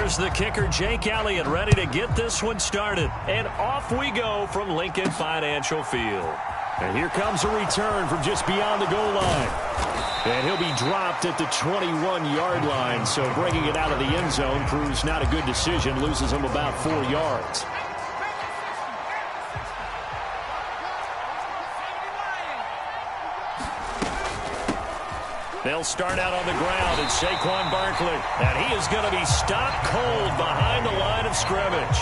Here's the kicker, Jake Elliott, ready to get this one started. And off we go from Lincoln Financial Field. And here comes a return from just beyond the goal line. And he'll be dropped at the 21-yard line. So bringing it out of the end zone proves not a good decision. Loses him about 4 yards. They'll start out on the ground, and Saquon Barkley. And he is going to be stopped cold behind the line of scrimmage.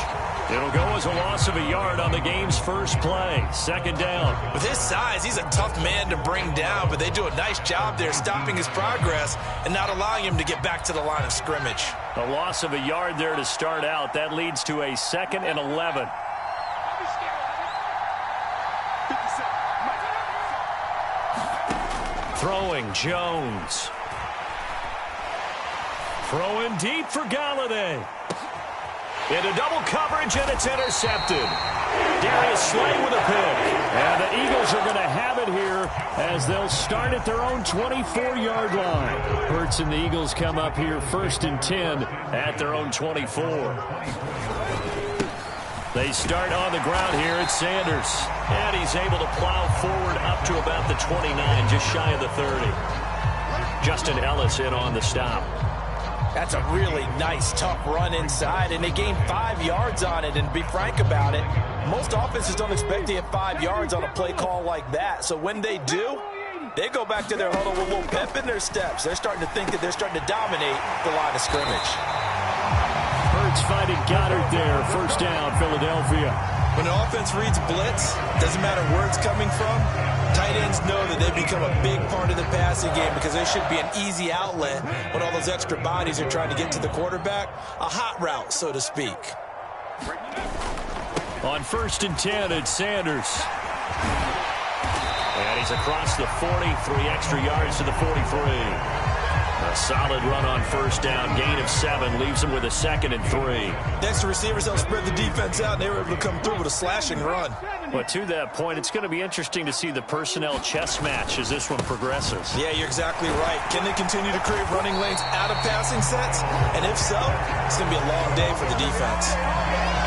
It'll go as a loss of a yard on the game's first play. Second down. With his size, he's a tough man to bring down, but they do a nice job there stopping his progress and not allowing him to get back to the line of scrimmage. A loss of a yard there to start out. That leads to a 2nd and 11. Throwing, Jones. Throwing deep for Galladay. Into double coverage, and it's intercepted. Darius Slay with a pick. And the Eagles are going to have it here as they'll start at their own 24-yard line. Hurts and the Eagles come up here 1st and 10 at their own 24. They start on the ground here at Sanders. And he's able to plow forward up to about the 29, just shy of the 30. Justin Ellis in on the stop. That's a really nice, tough run inside, and they gained 5 yards on it. And to be frank about it, most offenses don't expect to get 5 yards on a play call like that. So when they do, they go back to their huddle with a little pep in their steps. They're starting to think that they're starting to dominate the line of scrimmage. Hurts finding Goddard there. First down, Philadelphia. When an offense reads blitz, doesn't matter where it's coming from, tight ends know that they become a big part of the passing game because they should be an easy outlet when all those extra bodies are trying to get to the quarterback. A hot route, so to speak. On 1st and 10, it's Sanders. And he's across the 40, 3 extra yards to the 43. A solid run on first down, gain of 7, leaves him with a 2nd and 3. Next, the receivers help spread the defense out, and they were able to come through with a slashing run. But to that point, it's going to be interesting to see the personnel chess match as this one progresses. Yeah, you're exactly right. Can they continue to create running lanes out of passing sets? And if so, it's going to be a long day for the defense.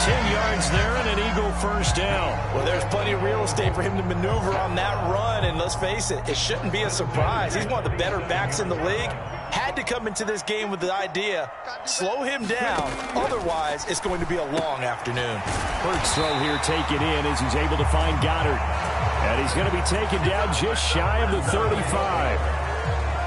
10 yards there and an Eagle first down. Well, there's plenty of real estate for him to maneuver on that run, and let's face it, it shouldn't be a surprise. He's one of the better backs in the league. Had to come into this game with the idea, slow him down, otherwise it's going to be a long afternoon. Hurts throw here taken in as he's able to find Goddard. And he's going to be taken down just shy of the 35.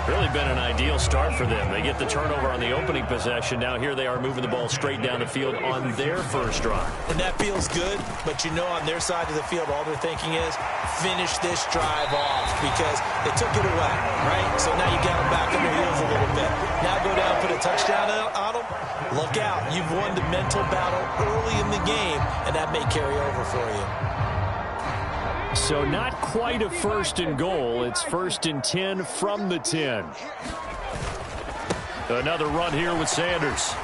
Really been an ideal start for them. They get the turnover on the opening possession. Now here they are moving the ball straight down the field on their first drive. And that feels good, but you know on their side of the field all they're thinking is finish this drive off because they took it away, right? So now you got them back on their heels a little bit. Now go down, put a touchdown on them. Look out. You've won the mental battle early in the game, and that may carry over for you. So not quite a 1st and goal. It's 1st and 10 from the 10. Another run here with Sanders.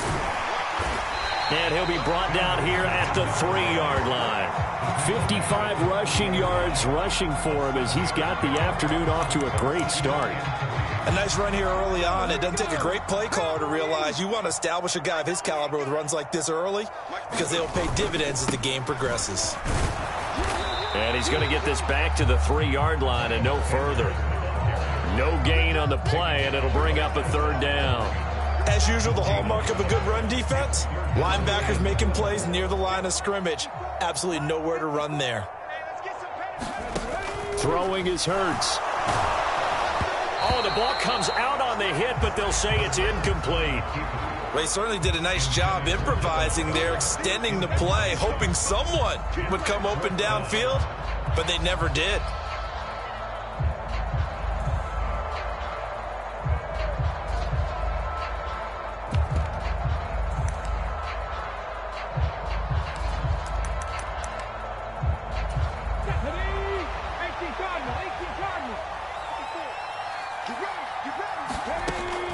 And he'll be brought down here at the 3-yard line. 55 rushing yards rushing for him as he's got the afternoon off to a great start. A nice run here early on. It doesn't take a great play caller to realize you want to establish a guy of his caliber with runs like this early because they'll pay dividends as the game progresses. And he's going to get this back to the 3-yard line and no further. No gain on the play, and it'll bring up a 3rd down. As usual, the hallmark of a good run defense, linebackers making plays near the line of scrimmage. Absolutely nowhere to run there. Throwing is Hurts. Oh, the ball comes out on the hit, but they'll say it's incomplete. Well, he certainly did a nice job improvising there, extending the play, hoping someone would come open downfield, but they never did.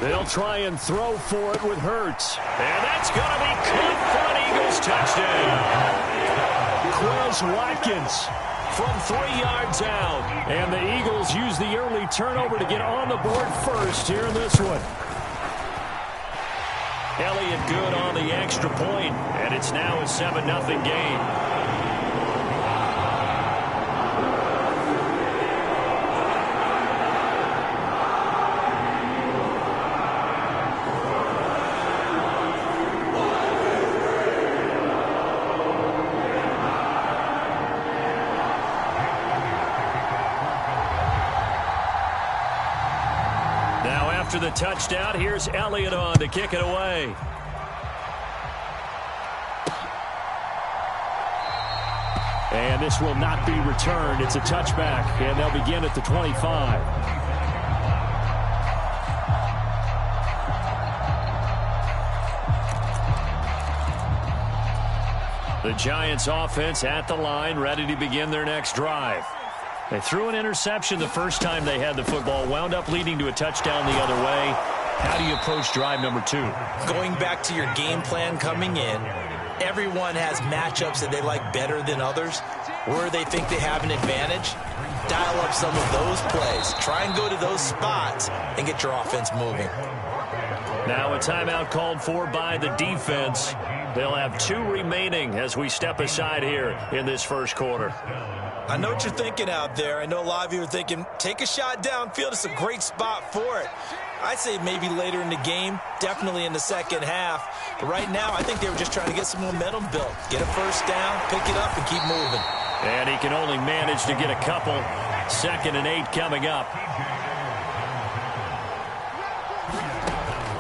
They'll try and throw for it with Hurts. And that's going to be caught for an Eagles touchdown. Quez Watkins from 3 yards out. And the Eagles use the early turnover to get on the board first here in this one. Elliott good on the extra point, and it's now a 7-0 game. After the touchdown, here's Elliott on to kick it away. And this will not be returned. It's a touchback, and they'll begin at the 25. The Giants offense at the line, ready to begin their next drive. They threw an interception the first time they had the football, wound up leading to a touchdown the other way. How do you approach drive number 2? Going back to your game plan coming in, everyone has matchups that they like better than others, where they think they have an advantage. Dial up some of those plays. Try and go to those spots and get your offense moving. Now a timeout called for by the defense. They'll have 2 remaining as we step aside here in this first quarter. I know what you're thinking out there. I know a lot of you are thinking, take a shot downfield. It's a great spot for it. I'd say maybe later in the game, definitely in the second half. But right now, I think they were just trying to get some momentum built. Get a first down, pick it up, and keep moving. And he can only manage to get a couple. 2nd and 8 coming up.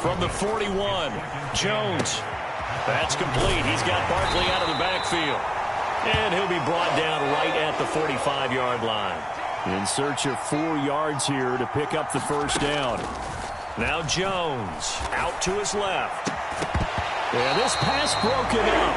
From the 41, Jones. That's complete. He's got Barkley out of the backfield. And he'll be brought down right at the 45-yard line. In search of 4 yards here to pick up the first down. Now Jones out to his left. And this pass broken up.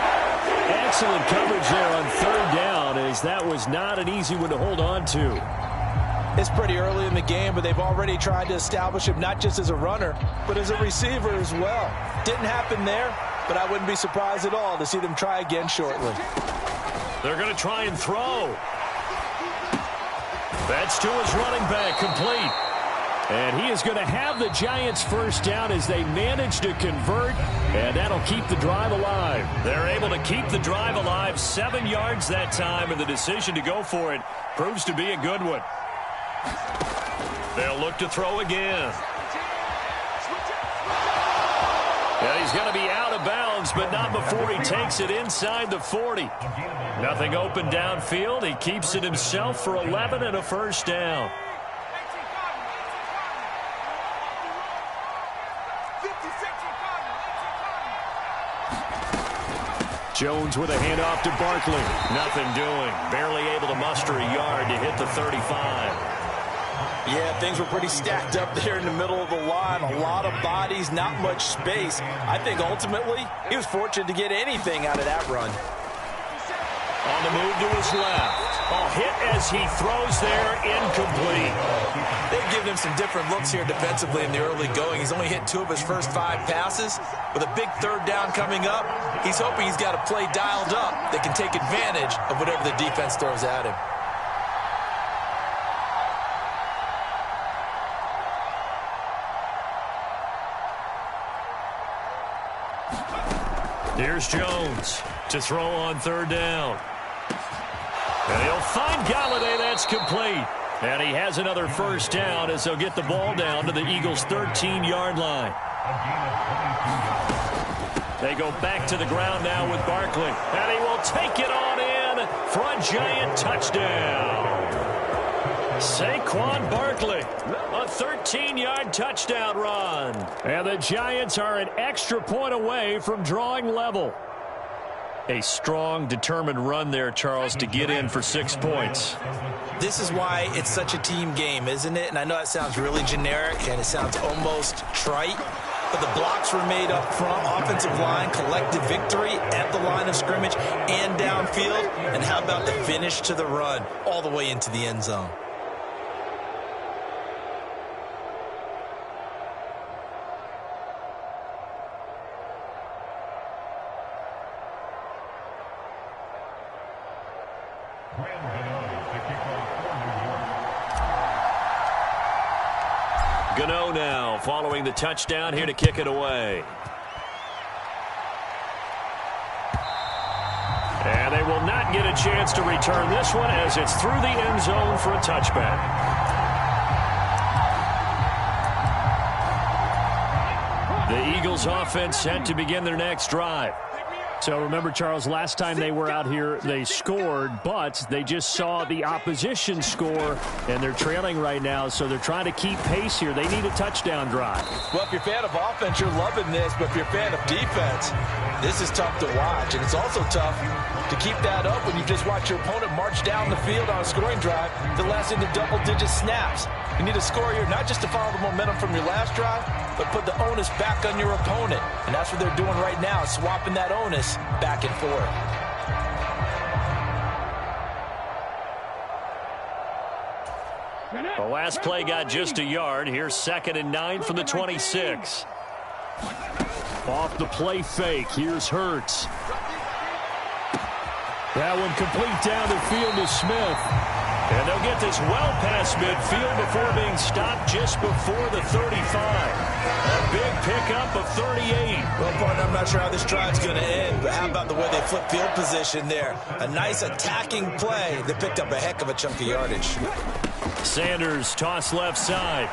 Excellent coverage there on 3rd down, as that was not an easy one to hold on to. It's pretty early in the game, but they've already tried to establish him not just as a runner, but as a receiver as well. Didn't happen there, but I wouldn't be surprised at all to see them try again shortly. They're going to try and throw. That's to his running back, complete. And he is going to have the Giants first down as they manage to convert, and that'll keep the drive alive. They're able to keep the drive alive, 7 yards that time, and the decision to go for it proves to be a good one. They'll look to throw again. Yeah, he's going to be out of bounds, but not before he takes it inside the 40. Nothing open downfield. He keeps it himself for 11 and a first down. Jones with a handoff to Barkley. Nothing doing. Barely able to muster a yard to hit the 35. Yeah, things were pretty stacked up there in the middle of the line. A lot of bodies, not much space. I think ultimately he was fortunate to get anything out of that run. On the move to his left. Oh, hit as he throws there, incomplete. They've given him some different looks here defensively in the early going. He's only hit 2 of his first 5 passes. With a big 3rd down coming up, he's hoping he's got a play dialed up that can take advantage of whatever the defense throws at him. Here's Jones to throw on 3rd down. And he'll find Galladay. That's complete. And he has another first down as they'll get the ball down to the Eagles' 13-yard line. They go back to the ground now with Barkley. And he will take it on in for a Giant touchdown. Saquon Barkley, a 13-yard touchdown run. And the Giants are an extra point away from drawing level. A strong, determined run there, Charles, to get in for 6 points. This is why it's such a team game, isn't it? And I know it sounds really generic and it sounds almost trite, but the blocks were made up front, offensive line, collective victory at the line of scrimmage and downfield. And how about the finish to the run all the way into the end zone? Gano now following the touchdown here to kick it away. And they will not get a chance to return this one as it's through the end zone for a touchback. The Eagles offense set to begin their next drive. So remember, Charles, last time they were out here, they scored, but they just saw the opposition score, and they're trailing right now, so they're trying to keep pace here. They need a touchdown drive. Well, if you're a fan of offense, you're loving this, but if you're a fan of defense, this is tough to watch, and it's also tough to keep that up when you just watch your opponent march down the field on a scoring drive that lasts into double-digit snaps. You need to score here, not just to follow the momentum from your last drive, but put the onus back on your opponent. And that's what they're doing right now, swapping that onus back and forth. The last play got just a yard. Here's 2nd and 9 from the 26. Off the play fake. Here's Hurts. That one complete down the field to Smith. And they'll get this well past midfield before being stopped just before the 35. A big pickup of 38. Well, partner, I'm not sure how this drive's going to end, but how about the way they flip field position there? A nice attacking play that picked up a heck of a chunk of yardage. Sanders toss left side.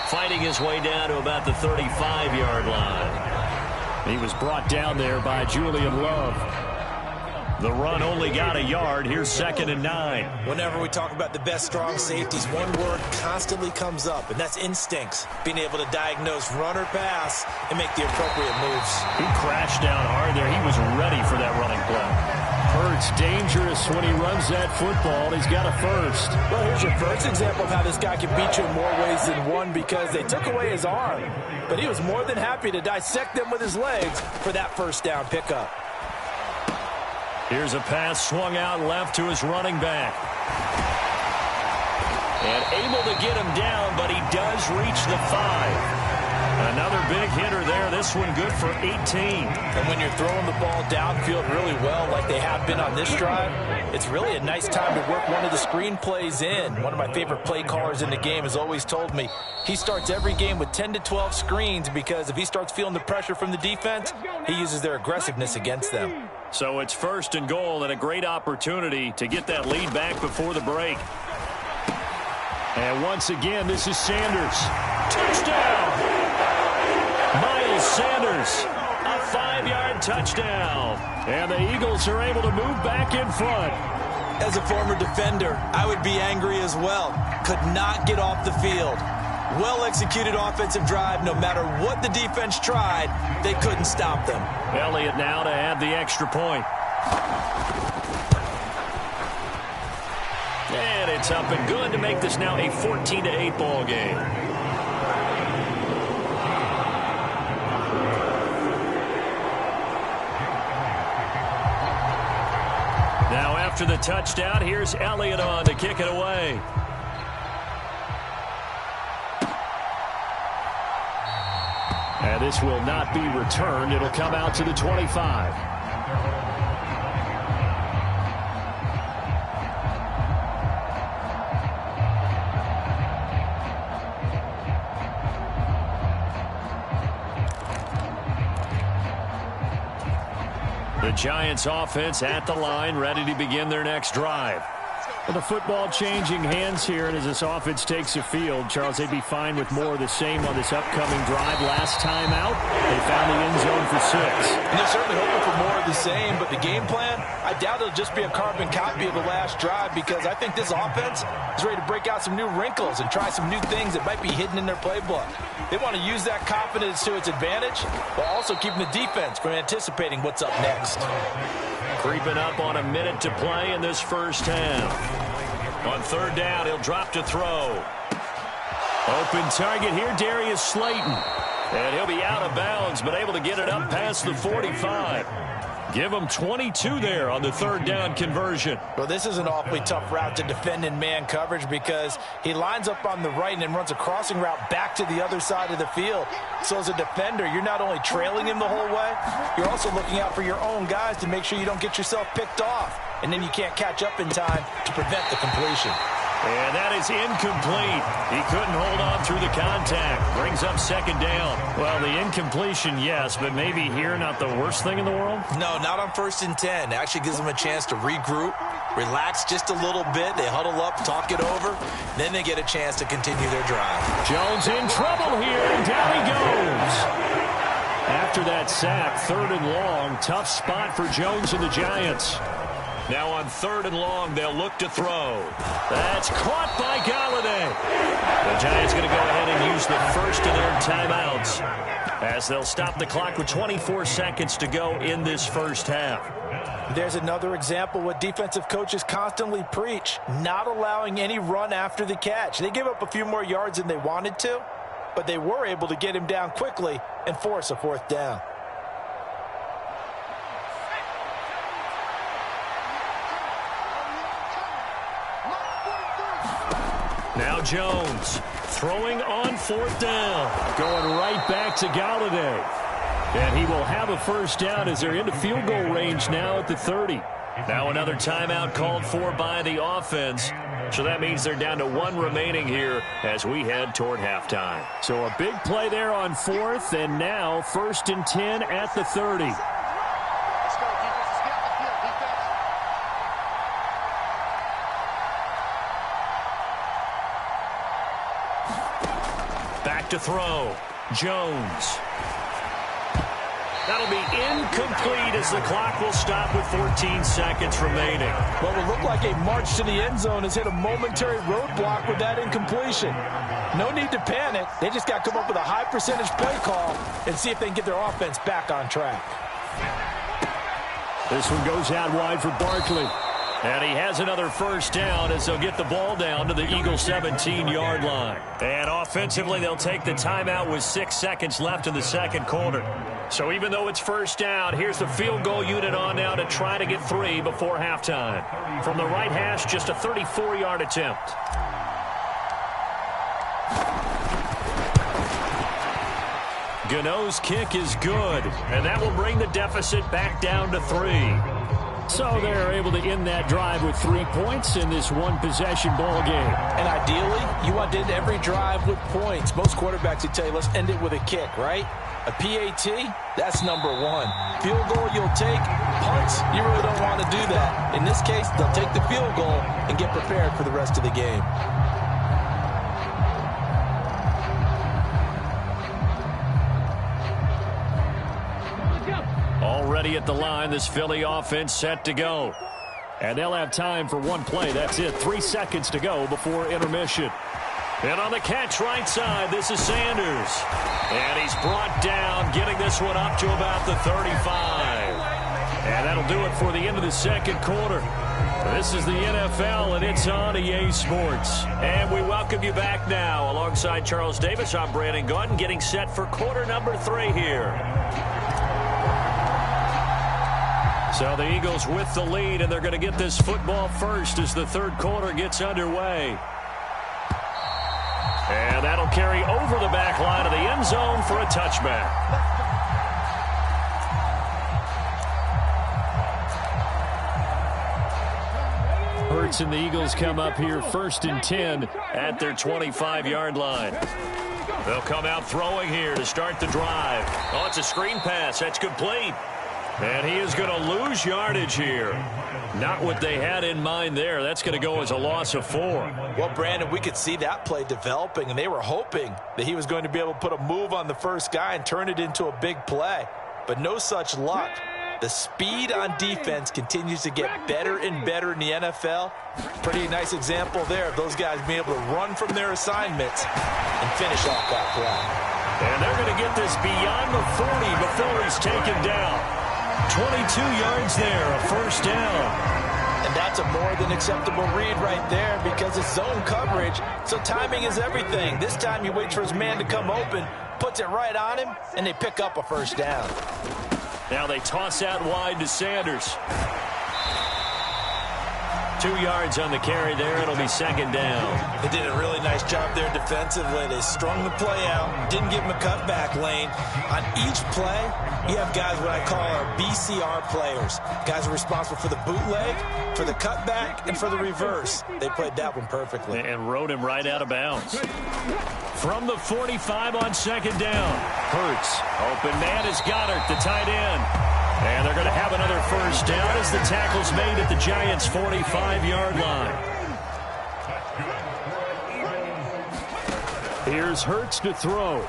Fighting his way down to about the 35-yard line. He was brought down there by Julian Love. The run only got a yard. Here's 2nd and 9. Whenever we talk about the best strong safeties, one word constantly comes up, and that's instincts. Being able to diagnose run or pass and make the appropriate moves. He crashed down hard there. He was ready for that running play. Hurts dangerous when he runs that football. He's got a first. Well, here's your first example of how this guy can beat you in more ways than one, because they took away his arm. But he was more than happy to dissect them with his legs for that first down pickup. Here's a pass swung out left to his running back. And able to get him down, but he does reach the 5. Another big hitter there. This one good for 18. And when you're throwing the ball downfield really well like they have been on this drive, it's really a nice time to work one of the screen plays in. One of my favorite play callers in the game has always told me he starts every game with 10 to 12 screens, because if he starts feeling the pressure from the defense, he uses their aggressiveness against them. So it's 1st and goal, and a great opportunity to get that lead back before the break. And once again, this is Sanders. Touchdown! Miles Sanders, a 5-yard touchdown. And the Eagles are able to move back in front. As a former defender, I would be angry as well. Could not get off the field. Well-executed offensive drive. No matter what the defense tried, they couldn't stop them. Elliott now to add the extra point. And it's up and good to make this now a 14-8 ball game. Now after the touchdown, here's Elliott on to kick it away. And this will not be returned. It'll come out to the 25. The Giants offense at the line, ready to begin their next drive. Well, the football changing hands here, and as this offense takes the field, Charles, they'd be fine with more of the same on this upcoming drive. Last time out, they found the end zone for 6. And they're certainly hoping for more of the same, but the game plan, I doubt it'll just be a carbon copy of the last drive, because I think this offense is ready to break out some new wrinkles and try some new things that might be hidden in their playbook. They want to use that confidence to its advantage, while also keeping the defense from anticipating what's up next. Creeping up on a minute to play in this first half. On 3rd down, he'll drop to throw. Open target here, Darius Slayton. And he'll be out of bounds, but able to get it up past the 45. Give him 22 there on the 3rd down conversion. Well, this is an awfully tough route to defend in man coverage, because he lines up on the right and then runs a crossing route back to the other side of the field. So as a defender, you're not only trailing him the whole way, you're also looking out for your own guys to make sure you don't get yourself picked off. And then you can't catch up in time to prevent the completion. And that is incomplete. He couldn't hold on through the contact. Brings up second down. Well, the incompletion, yes, but maybe here not the worst thing in the world? No, not on 1st and 10. It actually gives them a chance to regroup, relax just a little bit. They huddle up, talk it over. Then they get a chance to continue their drive. Jones in trouble here, and down he goes. After that sack, 3rd and long, tough spot for Jones and the Giants. Now on 3rd and long, they'll look to throw. That's caught by Galladay. The Giants going to go ahead and use the first of their timeouts as they'll stop the clock with 24 seconds to go in this first half. There's another example what defensive coaches constantly preach, not allowing any run after the catch. They gave up a few more yards than they wanted to, but they were able to get him down quickly and force a 4th down. Now Jones throwing on 4th down. Going right back to Galladay. And he will have a first down as they're into field goal range now at the 30. Now another timeout called for by the offense. So that means they're down to 1 remaining here as we head toward halftime. So a big play there on 4th, and now 1st and 10 at the 30. To throw. Jones. That'll be incomplete as the clock will stop with 14 seconds remaining. What will look like a march to the end zone has hit a momentary roadblock with that incompletion. No need to panic. They just got to come up with a high percentage play call and see if they can get their offense back on track. This one goes out wide for Barkley. And he has another first down as they'll get the ball down to the Eagles' 17-yard line. And offensively, they'll take the timeout with 6 seconds left in the second quarter. So even though it's first down, here's the field goal unit on now to try to get 3 before halftime. From the right hash, just a 34-yard attempt. Gano's kick is good, and that will bring the deficit back down to 3. So they're able to end that drive with 3 points in this one-possession ball game. And ideally, you want to end every drive with points. Most quarterbacks would tell you, let's end it with a kick, right? A PAT, that's number 1. Field goal you'll take. Punts, you really don't want to do that. In this case, they'll take the field goal and get prepared for the rest of the game. Already at the line, this Philly offense set to go. And they'll have time for 1 play. That's it. 3 seconds to go before intermission. And on the catch right side, this is Sanders. And he's brought down, getting this one up to about the 35. And that'll do it for the end of the second quarter. This is the NFL, and it's on EA Sports. And we welcome you back now. Alongside Charles Davis, I'm Brandon Gaudin, getting set for quarter number 3 here. So the Eagles with the lead, and they're going to get this football first as the 3rd quarter gets underway. And that'll carry over the back line of the end zone for a touchback. Hurts and the Eagles come up here 1st and 10 at their 25-yard line. They'll come out throwing here to start the drive. Oh, it's a screen pass. That's complete. And he is going to lose yardage here. Not what they had in mind there. That's going to go as a loss of 4. Well, Brandon, we could see that play developing, and they were hoping that he was going to be able to put a move on the first guy and turn it into a big play. But no such luck. The speed on defense continues to get better and better in the NFL. Pretty nice example there of those guys being able to run from their assignments and finish off that play. And they're going to get this beyond the 40 before he's taken down. 22 yards there, a first down. And that's a more than acceptable read right there because it's zone coverage, so timing is everything. This time he waits for his man to come open, puts it right on him, and they pick up a first down. Now they toss out wide to Sanders. 2 yards on the carry there. It'll be second down. They did a really nice job there defensively. They strung the play out, didn't give them a cutback lane. On each play, you have guys what I call our BCR players. Guys are responsible for the bootleg, for the cutback, and for the reverse. They played that one perfectly. And rode him right out of bounds. From the 45 on second down. Hurts. Open man is Goddard, the tight end. And they're going to have another first down as the tackle's made at the Giants' 45-yard line. Here's Hurts to throw.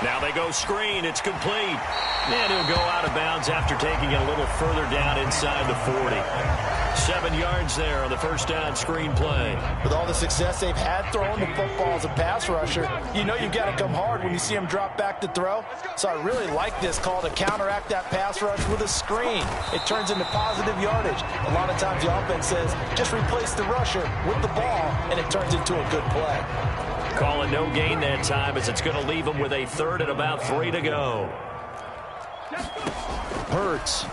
Now they go screen. It's complete. And he'll go out of bounds after taking it a little further down inside the 40. 7 yards there on the first down screen play. With all the success they've had throwing the football as a pass rusher, you know you've got to come hard when you see him drop back to throw. So I really like this call to counteract that pass rush with a screen. It turns into positive yardage. A lot of times the offense says, just replace the rusher with the ball, and it turns into a good play. Call it no gain that time as it's going to leave him with a third and about 3 to go. Hurts.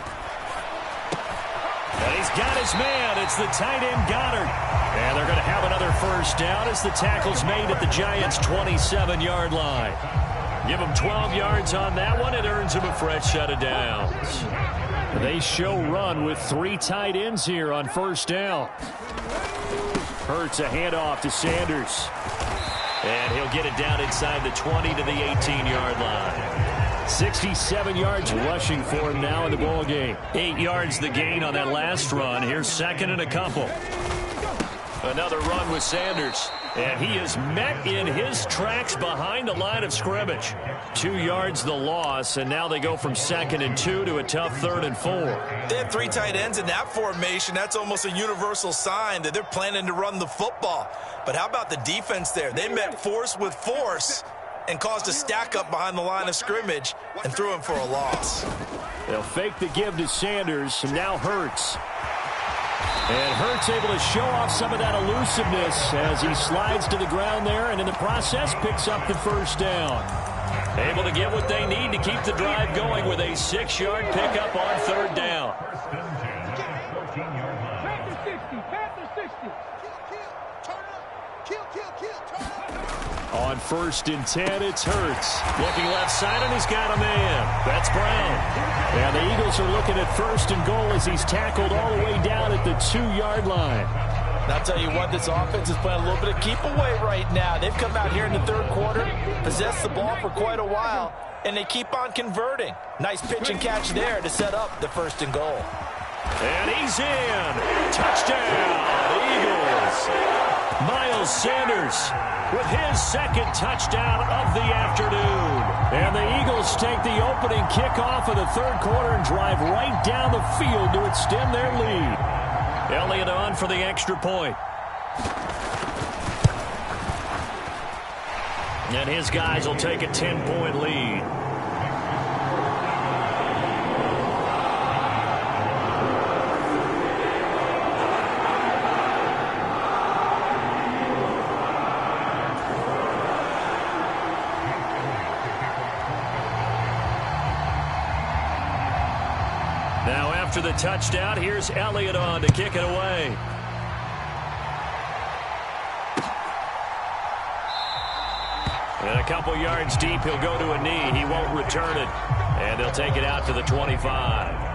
And he's got his man. It's the tight end Goddard. And they're going to have another first down as the tackle's made at the Giants' 27-yard line. Give him 12 yards on that one. It earns him a fresh set of downs. They show run with 3 tight ends here on first down. Hurts a handoff to Sanders. And he'll get it down inside the 20 to the 18-yard line. 67 yards rushing for him now in the ball game. 8 yards the gain on that last run. Here's second and a couple. Another run with Sanders. And he is met in his tracks behind the line of scrimmage. 2 yards the loss, and now they go from 2nd and 2 to a tough 3rd and 4. They have 3 tight ends in that formation. That's almost a universal sign that they're planning to run the football. But how about the defense there? They met force with force and caused a stack up behind the line of scrimmage and threw him for a loss. They'll fake the give to Sanders, and now Hurts. And Hurts able to show off some of that elusiveness as he slides to the ground there, and in the process picks up the first down. Able to get what they need to keep the drive going with a 6-yard pickup on 3rd down. On 1st and 10, it's Hurts. Looking left side, and he's got a man. That's Brown. And the Eagles are looking at 1st and goal as he's tackled all the way down at the 2-yard line. And I'll tell you what, this offense is playing a little bit of keep away right now. They've come out here in the 3rd quarter, possessed the ball for quite a while, and they keep on converting. Nice pitch and catch there to set up the 1st and goal. And he's in. Touchdown, Eagles. Miles Sanders with his 2nd touchdown of the afternoon. And the Eagles take the opening kickoff of the 3rd quarter and drive right down the field to extend their lead. Elliott on for the extra point. And his guys will take a 10-point lead. Now after the touchdown, here's Elliott on to kick it away. And a couple yards deep, he'll go to a knee. He won't return it. And they'll take it out to the 25.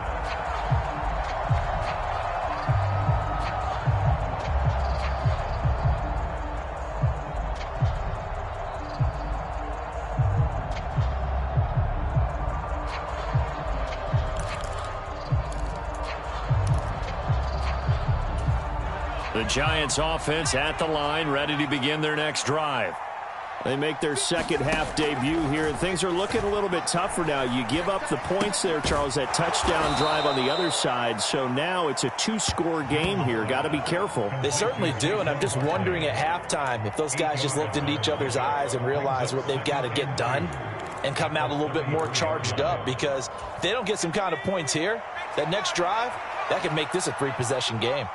The Giants offense at the line, ready to begin their next drive. They make their 2nd half debut here, and things are looking a little bit tougher now. You give up the points there, Charles, that touchdown drive on the other side. So now it's a 2-score game here. Got to be careful. They certainly do, and I'm just wondering at halftime if those guys just looked into each other's eyes and realized what they've got to get done and come out a little bit more charged up, because if they don't get some kind of points here, that next drive, that could make this a 3-possession game.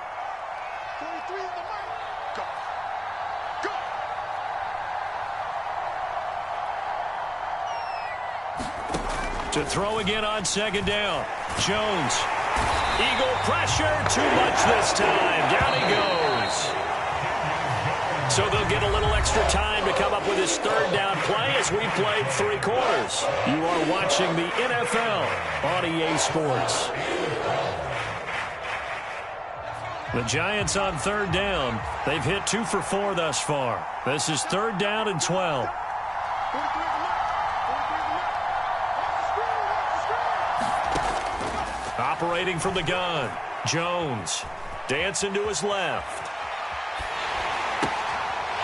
To throw again on 2nd down. Jones Eagle pressure, too much this time. Down he goes. So they'll get a little extra time to come up with his third down play as we played 3 quarters. You are watching the NFL on EA Sports. The Giants on third down. They've hit 2 for 4 thus far. This is 3rd down and 12. Operating from the gun, Jones. Dancing to his left.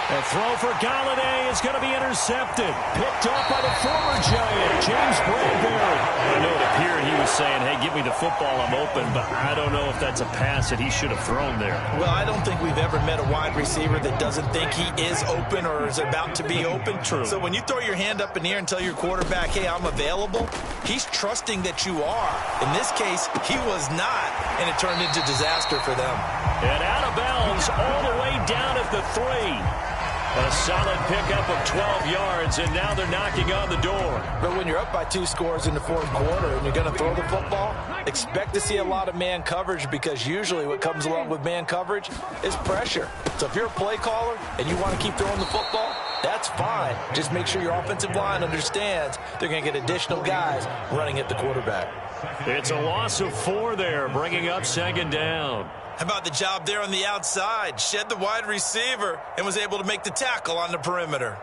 A throw for Galladay is going to be intercepted. Picked off by the former Giant, James Bradbury. I know it appeared he was saying, hey, give me the football, I'm open, but I don't know if that's a pass that he should have thrown there. Well, I don't think we've ever met a wide receiver that doesn't think he is open or is about to be open. True. So when you throw your hand up in the air and tell your quarterback, hey, I'm available, he's trusting that you are. In this case, he was not, and it turned into disaster for them. And out of bounds all the way down at the 3. A solid pickup of 12 yards, and now they're knocking on the door. But when you're up by 2 scores in the 4th quarter and you're going to throw the football, expect to see a lot of man coverage, because usually what comes along with man coverage is pressure. So if you're a play caller and you want to keep throwing the football, that's fine. Just make sure your offensive line understands they're going to get additional guys running at the quarterback. It's a loss of 4 there, bringing up 2nd down. How about the job there on the outside? Shed the wide receiver and was able to make the tackle on the perimeter.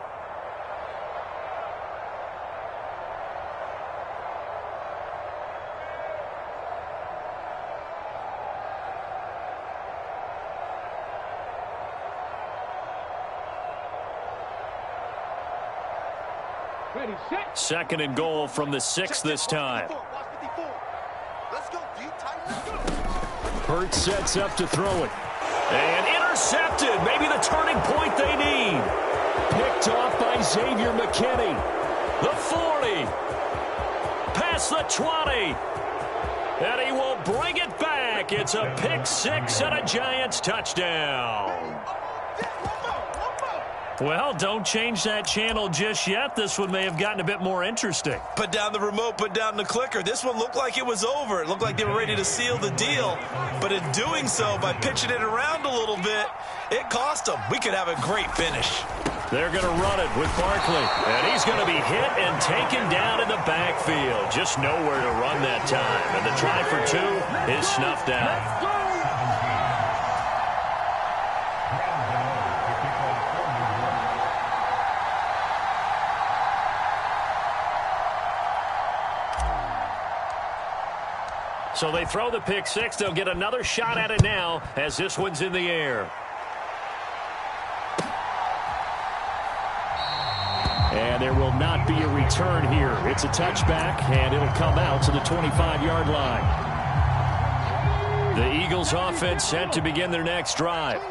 Ready, set. 2nd and goal from the 6 this time. Let's go, D. Tighten up. Hurts sets up to throw it. And intercepted. Maybe the turning point they need. Picked off by Xavier McKinney. The 40. Past the 20. And he will bring it back. It's a pick 6 and a Giants touchdown. Well, don't change that channel just yet. This one may have gotten a bit more interesting. Put down the remote, put down the clicker. This one looked like it was over. It looked like they were ready to seal the deal. But in doing so, by pitching it around a little bit, it cost them. We could have a great finish. They're going to run it with Barkley. And he's going to be hit and taken down in the backfield. Just nowhere to run that time. And the try for 2 is snuffed out. So they throw the pick 6. They'll get another shot at it now as this one's in the air. And there will not be a return here. It's a touchback, and it'll come out to the 25-yard line. The Eagles offense set to begin their next drive.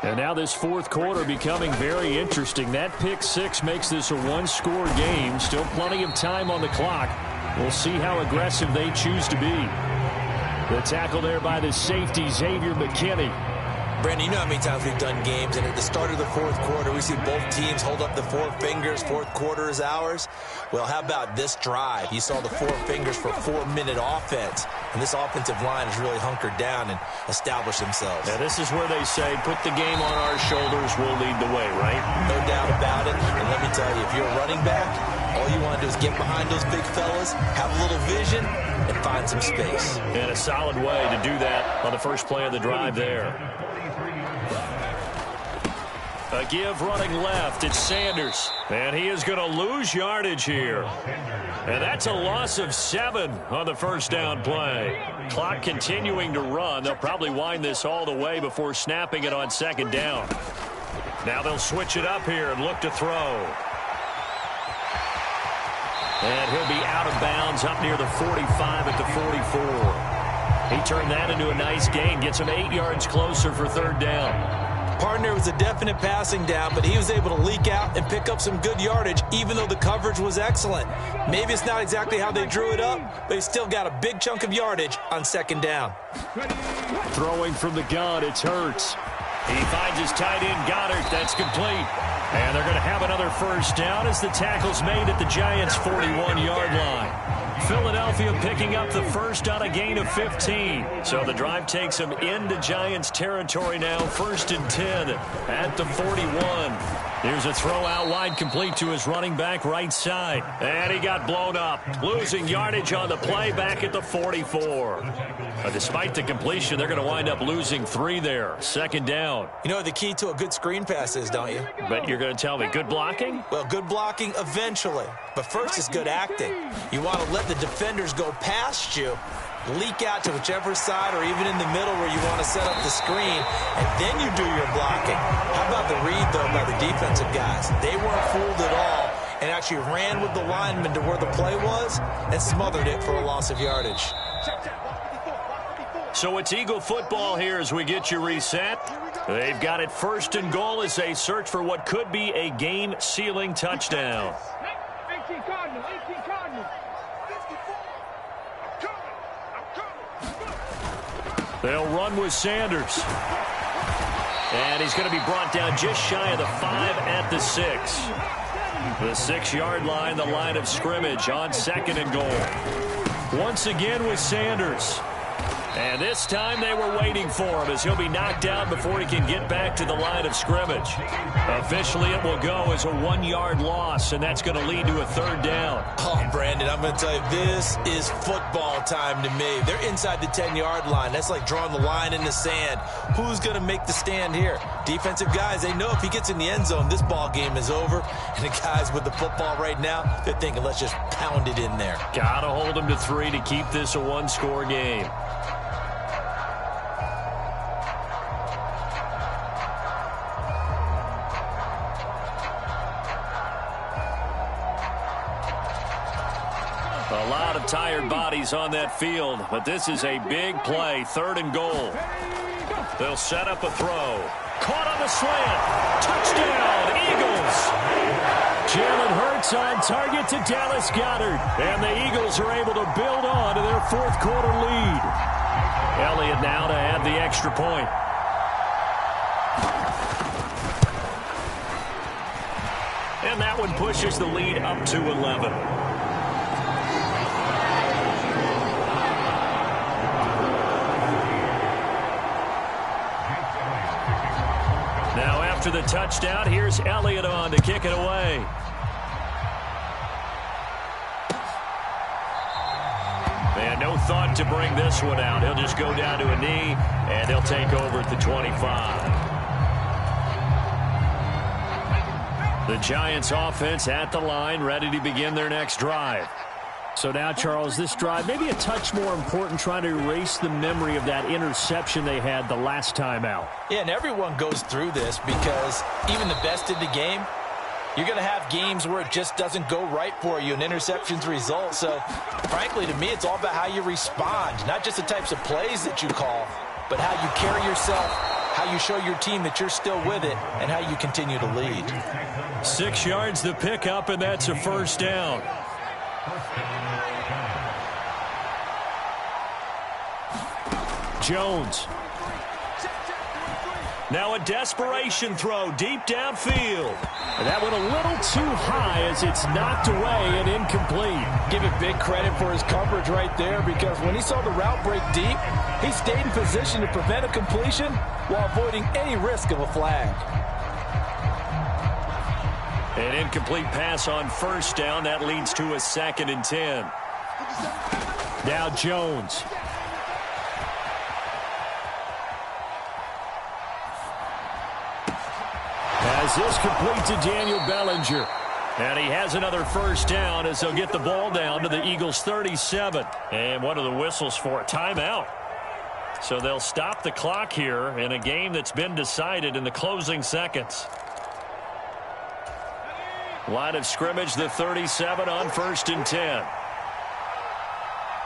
And now this 4th quarter becoming very interesting. That pick 6 makes this a 1-score game. Still plenty of time on the clock. We'll see how aggressive they choose to be. The tackle there by the safety, Xavier McKinney. Brandon, you know how many times we've done games, and at the start of the 4th quarter, we see both teams hold up the 4 fingers, 4th quarter is ours. Well, how about this drive? You saw the 4 fingers for 4-minute offense, and this offensive line has really hunkered down and established themselves. Now, this is where they say, put the game on our shoulders, we'll lead the way, right? No doubt about it, and let me tell you, if you're a running back, all you want to do is get behind those big fellas, have a little vision, and find some space. And a solid way to do that on the first play of the drive there. A give running left. It's Sanders. And he is going to lose yardage here. And that's a loss of 7 on the first down play. Clock continuing to run. They'll probably wind this all the way before snapping it on 2nd down. Now they'll switch it up here and look to throw. And he'll be out of bounds up near the 45 at the 44. He turned that into a nice gain. Gets him 8 yards closer for 3rd down. Partner was a definite passing down, but he was able to leak out and pick up some good yardage, even though the coverage was excellent. Maybe it's not exactly how they drew it up, but he still got a big chunk of yardage on 2nd down. Throwing from the gun, it's Hurts. He finds his tight end, Goddard. That's complete. And they're going to have another first down as the tackle's made at the Giants' 41-yard line. Philadelphia picking up the first on a gain of 15. So the drive takes them into Giants territory now. 1st and 10 at the 41. Here's a throw out wide, complete to his running back right side. And he got blown up. Losing yardage on the play back at the 44. Despite the completion, they're going to wind up losing 3 there. 2nd down. You know what the key to a good screen pass is, don't you? But you're going to tell me, good blocking? Well, good blocking eventually. But first is good acting. You want to let the defenders go past you, leak out to whichever side or even in the middle where you want to set up the screen, and then you do your blocking. How about the read, though, by the defensive guys? They weren't fooled at all and actually ran with the lineman to where the play was and smothered it for a loss of yardage. So it's Eagle football here as we get you reset. They've got it 1st and goal as they search for what could be a game-sealing touchdown. 18 Cardinals, 18 Cardinals. They'll run with Sanders. And he's going to be brought down just shy of the 5 at the 6. The 6-yard line, the line of scrimmage on 2nd and goal. Once again with Sanders. And this time they were waiting for him as he'll be knocked down before he can get back to the line of scrimmage. Officially, it will go as a 1-yard loss, and that's going to lead to a 3rd down. Oh, Brandon, I'm going to tell you, this is football time to me. They're inside the 10-yard line. That's like drawing the line in the sand. Who's going to make the stand here? Defensive guys, they know if he gets in the end zone, this ball game is over. And the guys with the football right now, they're thinking, let's just pound it in there. Got to hold him to 3 to keep this a 1-score game. A lot of tired bodies on that field, but this is a big play. 3rd and goal. They'll set up a throw. Caught on the slant. Touchdown, Eagles. Jalen Hurts on target to Dallas Goedert. And the Eagles are able to build on to their 4th quarter lead. Elliott now to add the extra point. And that one pushes the lead up to 11. Now after the touchdown, here's Elliott on to kick it away. And no thought to bring this one out. He'll just go down to a knee, and they'll take over at the 25. The Giants offense at the line, ready to begin their next drive. So now, Charles, this drive maybe a touch more important, trying to erase the memory of that interception they had the last time out. Yeah, and everyone goes through this because even the best in the game, you're going to have games where it just doesn't go right for you and interceptions result. So, frankly, to me, it's all about how you respond, not just the types of plays that you call, but how you carry yourself, how you show your team that you're still with it, and how you continue to lead. 6 yards the pickup, and that's a 1st down. Jones. Now a desperation throw deep downfield. And that went a little too high as it's knocked away and incomplete. Give it big credit for his coverage right there, because when he saw the route break deep, he stayed in position to prevent a completion while avoiding any risk of a flag. An incomplete pass on 1st down. That leads to a 2nd and 10. Now Jones. As this complete to Daniel Bellinger. And he has another 1st down as they'll get the ball down to the Eagles' 37. And what are the whistles for? Timeout. So they'll stop the clock here in a game that's been decided in the closing seconds. Line of scrimmage, the 37 on 1st and 10.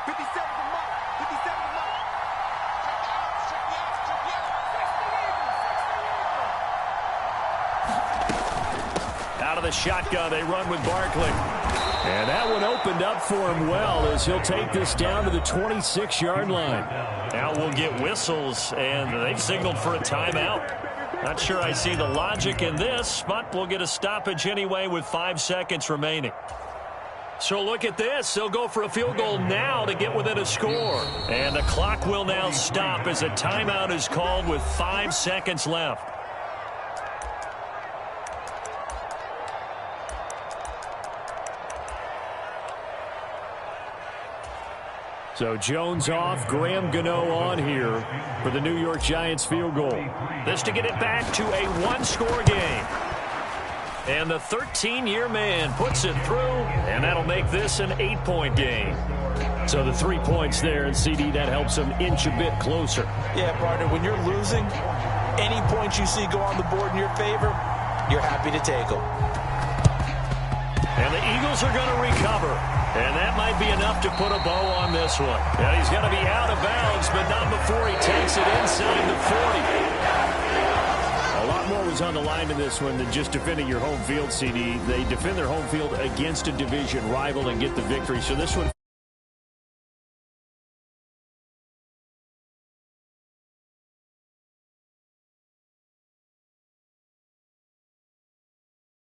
57 to mark. 57 to mark. Out of the shotgun, they run with Barkley. And that one opened up for him well as he'll take this down to the 26-yard line. Now we'll get whistles, and they've signaled for a timeout. Not sure I see the logic in this, but we'll get a stoppage anyway with 5 seconds remaining. So look at this. They'll go for a field goal now to get within a score. And the clock will now stop as a timeout is called with 5 seconds left. So Jones off, Graham Gano on here for the New York Giants field goal. This to get it back to a one-score game. And the 13-year man puts it through, and that'll make this an 8-point game. So the 3 points there, and CD, that helps them inch a bit closer. Yeah, partner, when you're losing, any points you see go on the board in your favor, you're happy to take them. And the Eagles are going to recover. And that might be enough to put a bow on this one. And he's going to be out of bounds, but not before he takes it inside the 40. A lot more was on the line in this one than just defending your home field, CD. They defend their home field against a division rival and get the victory. So this one